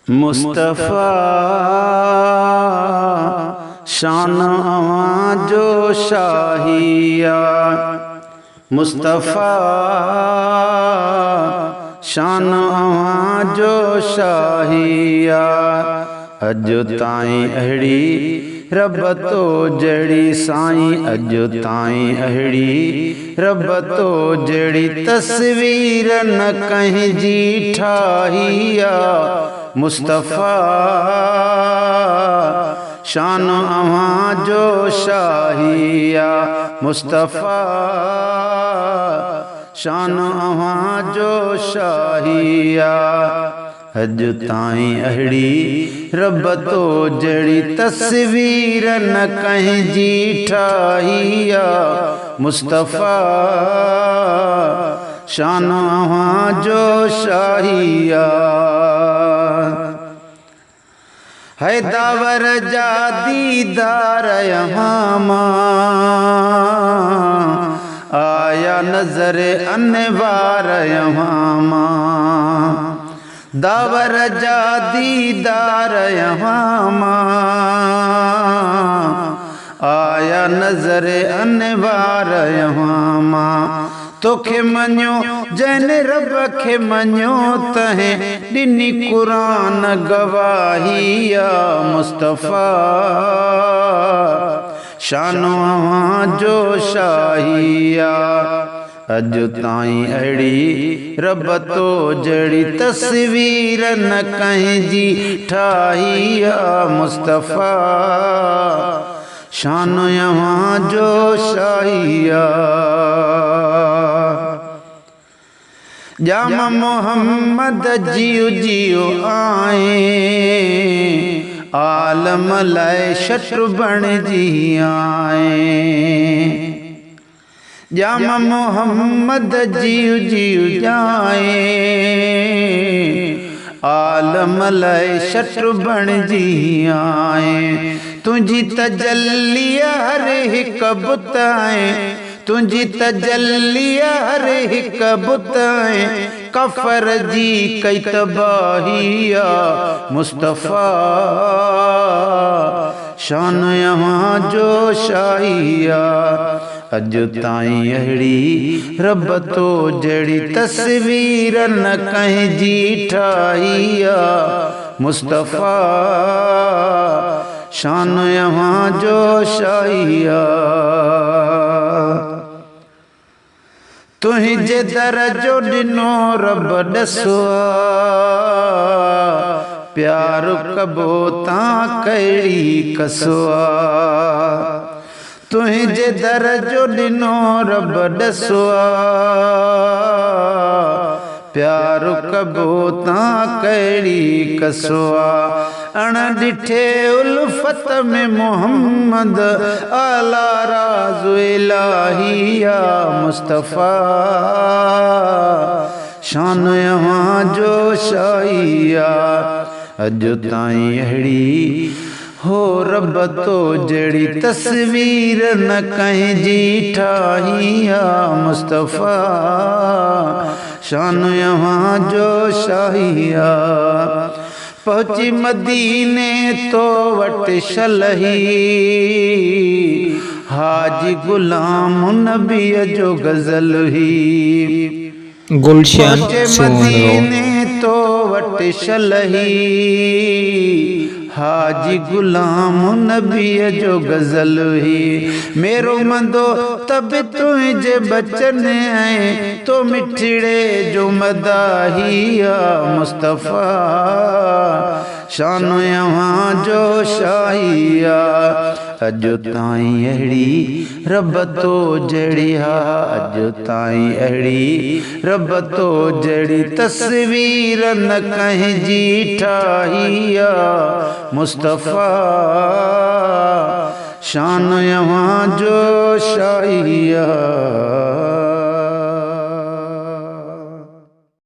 मुस्तफ़ा शान अवां जो शाहिया, मुस्तफ़ा शान अवां जो शाहिया। अॼु ताईं अहिड़ी रब तो जड़ी साईं, अॼु ताईं अहिड़ी रब तो जड़ी तस्वीर न कंहिंजी ठाहिया। मुस्तफ़ा शान अवां जो शाहिया, मुस्तफ़ा शान अवां जो शाहिया। अॼु ताईं अहिड़ी रब तो जड़ी तस्वीर न कंहिंजी ठाहिया। मुस्तफ़ा शान अवां जो शाहिया। है दावर जा दीदार यहाँ मां, आया नजर अनवार यहाँ मां। दावर जा दीदार यहाँ मां, आया नजर अनवार यहाँ मां। तोखे मञो जैन रब खे मञो तहें ॾिनी क़ुरान गवाहिया। मुस्तफ़ा शान अवां जो शाहिया। अॼु ताईं अहिड़ी रब तो जड़ी तस्वीर न कंहिंजी ठाहिया। मुस्तफ़ा शान अवां जो शाहिया। जाम मोहम्मद जियो जियो आए, आलम लाए शत्रु बणिजी आए। जाम मोहम्मद जियो जियो जाए, आलम लाए शत्रु बणिजी आए। तुझी तजल्लिया हर हिक बुताए, तुझी तजल्लिया हर हिक बुताए। कफर जी कई तबाहिया। मुस्तफ़ा शान अवां जो शाहिया। अॼु ताईं अहिड़ी रब तो जड़ी तस्वीर न कंहिंजी ठाहिया। मुस्तफ़ा शान अवां जो शाहिया। तुंहिंजे दर जो ॾिनो रब ॾसो, प्यार कबो तां कहिड़ी कसो। तुंहिंजे दर जो ॾिनो रब ॾसो, प्यार कबो तां कहिड़ी कसो। अण ॾिठे उल्फत में मोहम्मद आला राज़ इलाहिया। मुस्तफ़ा शान अवां जो शाहिया। अॼु ताईं अहिड़ी हो रब तो जड़ी तस्वीर न कंहिंजी ठाहिया। मुस्तफ़ा शान अवां जो शाहिया। पहुची मदीने तो वट शलही, हाजी गुलाम नबी जो गज़ल ही। गुलशन मदीने तो वट शलही, हाजी गुलाम नबी जो गज़ल ही। मेरो मंदो तब तुझे बचन आए, तो मिठड़े जो मदाहिया। मुस्तफ़ा शान अवां जो शाहिया। अॼु ताईं अहिड़ी रब तो जड़ी हा, अॼु ताईं अहिड़ी रब तो जड़ी तस्वीर न कंहिंजी ठाहिया। मुस्तफ़ा शान अवां जो शाहिया।